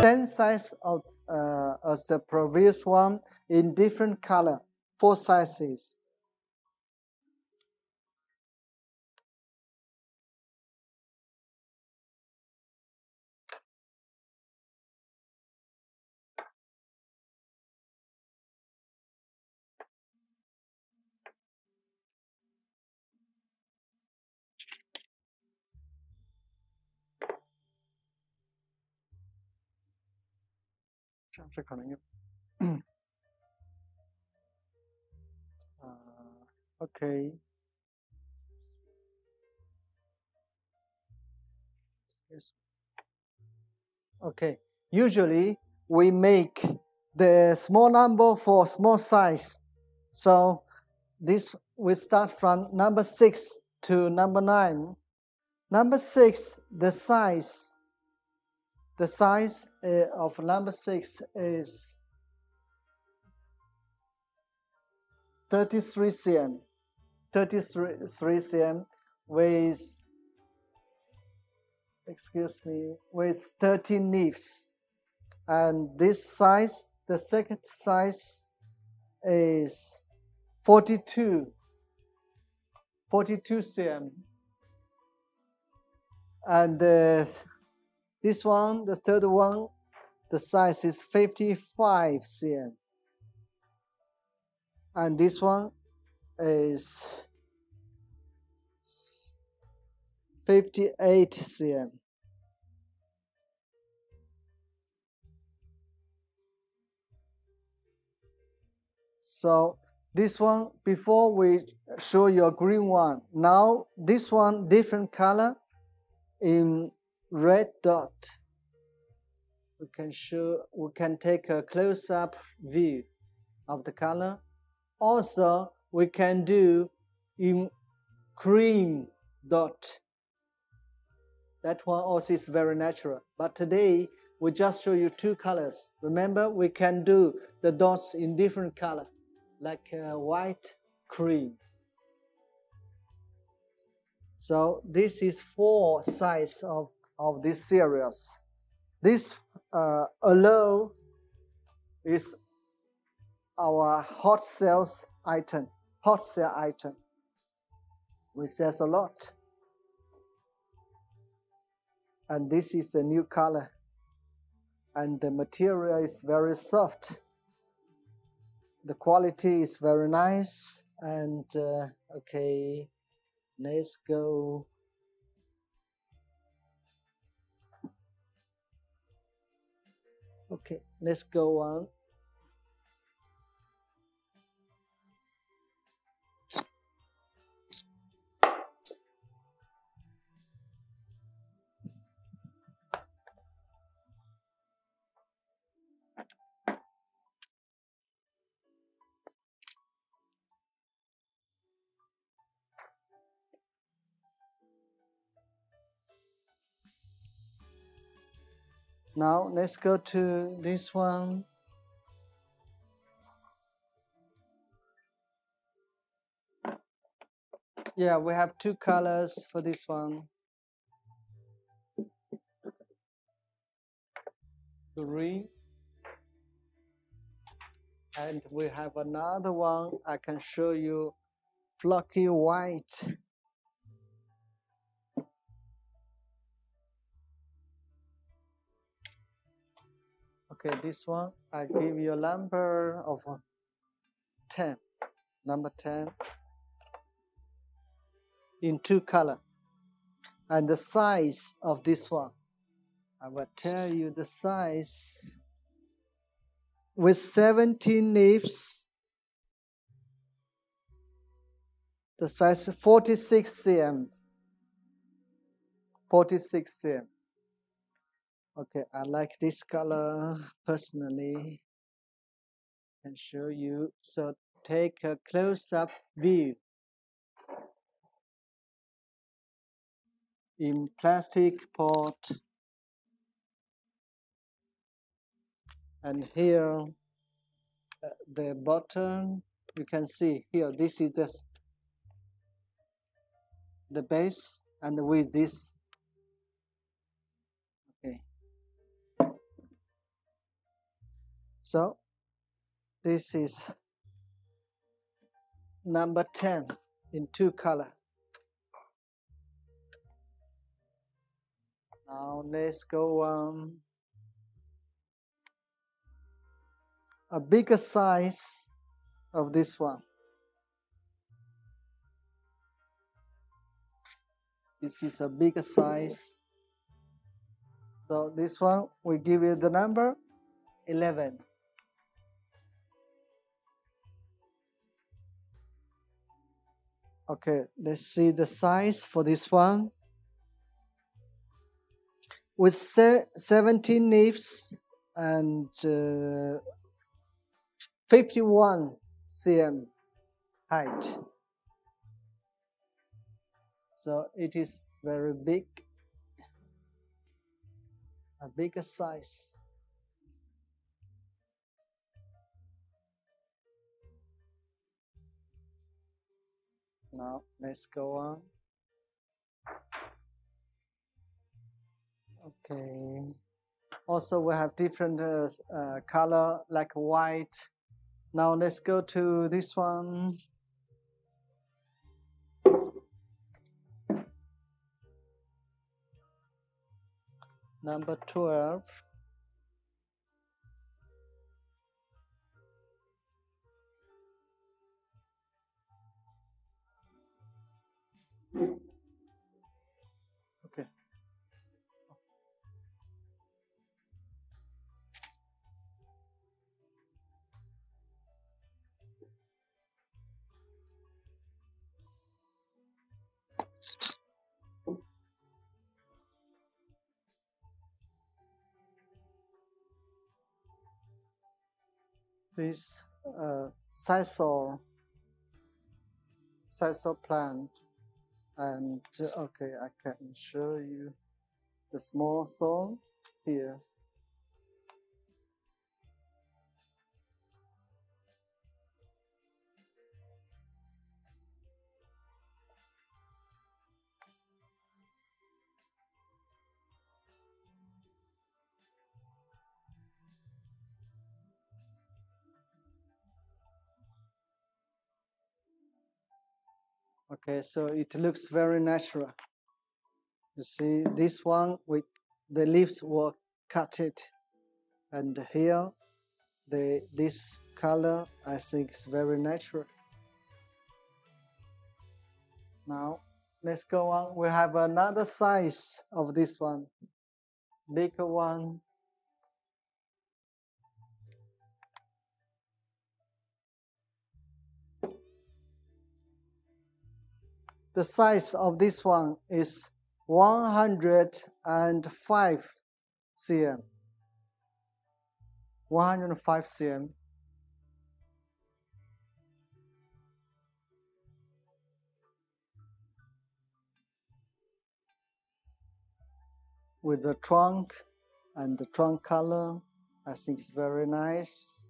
same size of as the previous one in different color, 4 sizes. Okay. Yes. Okay. Usually we make the small number for small size. So this we start from number 6 to number 9. Number 6, the size of number 6 is 33 cm. 33 cm with, excuse me, with 13 leaves. And this size, the second size is 42 cm. And this one, the third one, the size is 55 cm. And this one is 58 cm. So this one, before we show your green one, now this one different color in red dot. We can take a close-up view of the color. Also, we can do in cream dot. That one also is very natural. But today, we just show you 2 colors. Remember, we can do the dots in different color, like white, cream. So this is 4 size of this series. This Aloe is our hot sales item, hot sale item. We sell a lot. And this is a new color. And the material is very soft. The quality is very nice. And okay, let's go. Okay, let's go on. Now let's go to this one. Yeah, we have 2 colors for this one. Green. And we have another one. I can show you fluffy white. Okay, this one, I give you a number of 10. Number 10. In 2 color. And the size of this one, I will tell you the size. With 17 leaves, the size is 46 cm. 46 cm. Okay, I like this color personally. I can show you. So take a close-up view. In plastic pot. And here, the bottom, you can see here, this is the base, and with this, okay. So this is number 10 in 2 color. Now let's go on. A bigger size of this one. This is a bigger size. So this one, we give it the number 11. Okay, let's see the size for this one. With 17 leaves and 51 cm height. So it is very big, a bigger size. Now let's go on. Okay. Also we have different color like white. Now let's go to this one. Number 12. Okay. This sisal plant, and okay, I can show you the small thorn here. Okay, so it looks very natural. You see, this one, the leaves were cut it, and here, this color, I think is very natural. Now, let's go on. We have another size of this one, bigger one. The size of this one is 105 cm. 105 cm. With the trunk and the trunk color, I think it's very nice.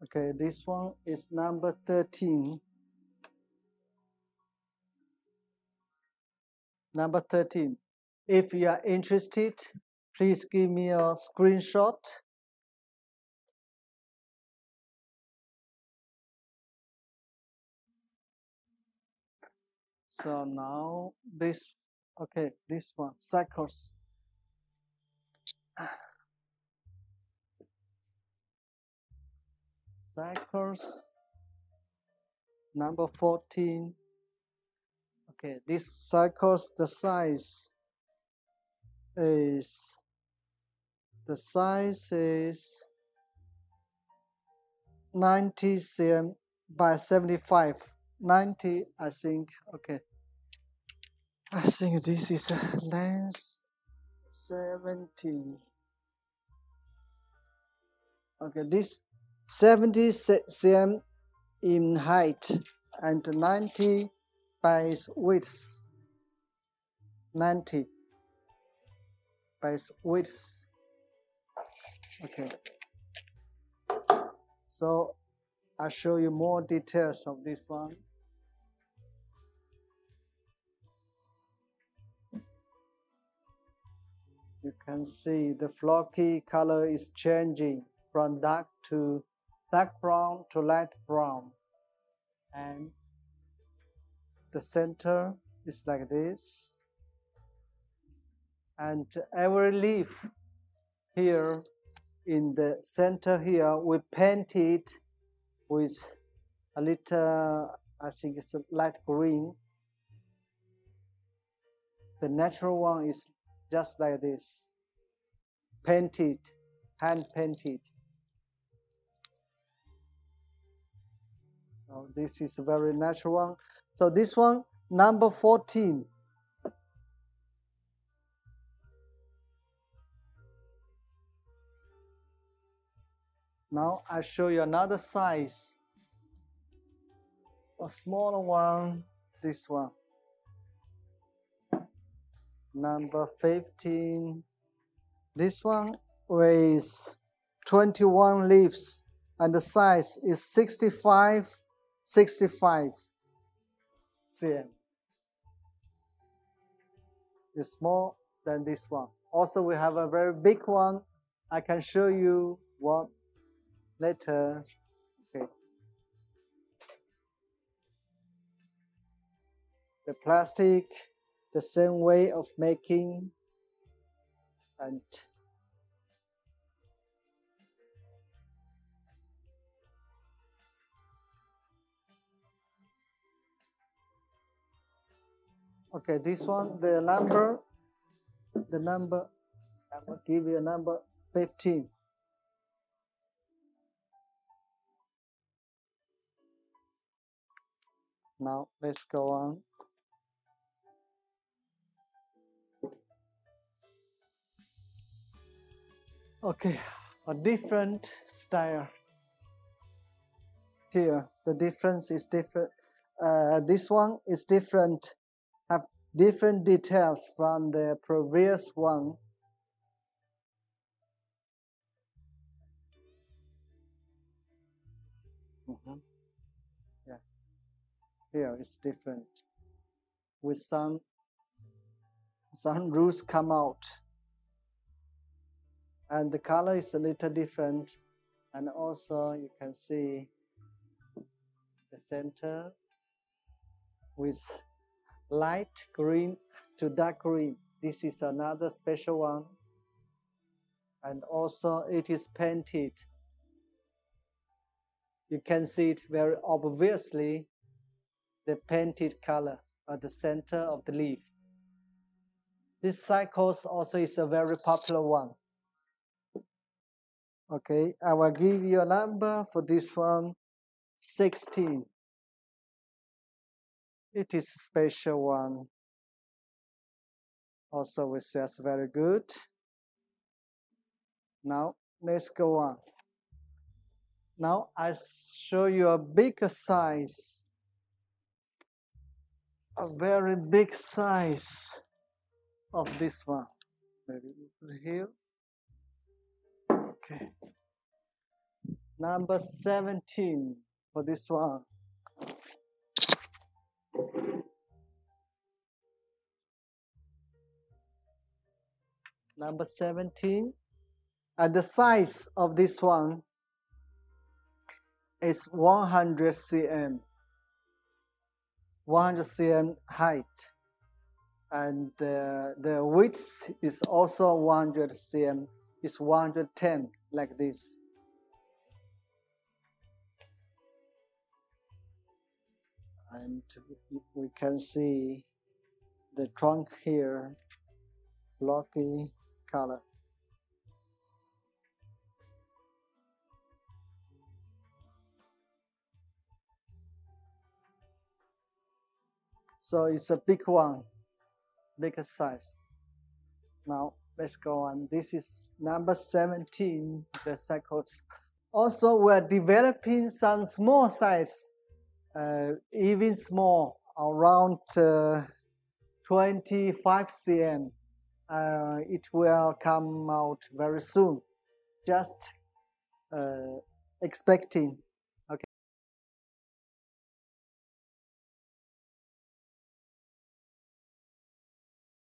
Okay, this one is number 13. Number 13. If you are interested, please give me a screenshot. So now this one, Cycads. Cycads, number 14. Okay, this Cycads, the size is 90 cm by 75. 90, I think. Okay, I think this is a length 70. Okay, this 70 cm in height and 90 by width. 90 by width. Okay, so I'll show you more details of this one. can see the flocky color is changing from dark brown to light brown, and the center is like this, and every leaf here in the center here we paint it with a little, I think it's a light green. The natural one is just like this, painted, hand painted. So this is a very natural one. So this one, number 14. Now I show you another size, a smaller one, this one. Number 15. This one weighs 21 leaves and the size is 65 cm. It's smaller than this one. Also, we have a very big one. I can show you one later. Okay. The plastic, the same way of making, and okay, this one, the number, I will give you a number 15. Now let's go on. Okay, a different style. Here, the difference is different. This one is different, have different details from the previous one. Yeah, here it's different. With some roots come out. And the color is a little different, and also you can see the center with light green to dark green. This is another special one, and also it is painted. You can see it very obviously, the painted color at the center of the leaf. This Cycads also is a very popular one. Okay, I will give you a number for this one, 16. It is a special one. Also, we says very good. Now, let's go on. Now, I show you a bigger size. A very big size of this one. Maybe here. Okay. Number 17 for this one. Number 17. And the size of this one is 100 cm. 100 cm height. And the width is also 100 cm. It's 110, like this. And we can see the trunk here, blocky color. So it's a big one, bigger size. Now let's go on. This is number 17, the Cycads. Also, we're developing some small size, even small, around 25 cm. It will come out very soon. Just expecting.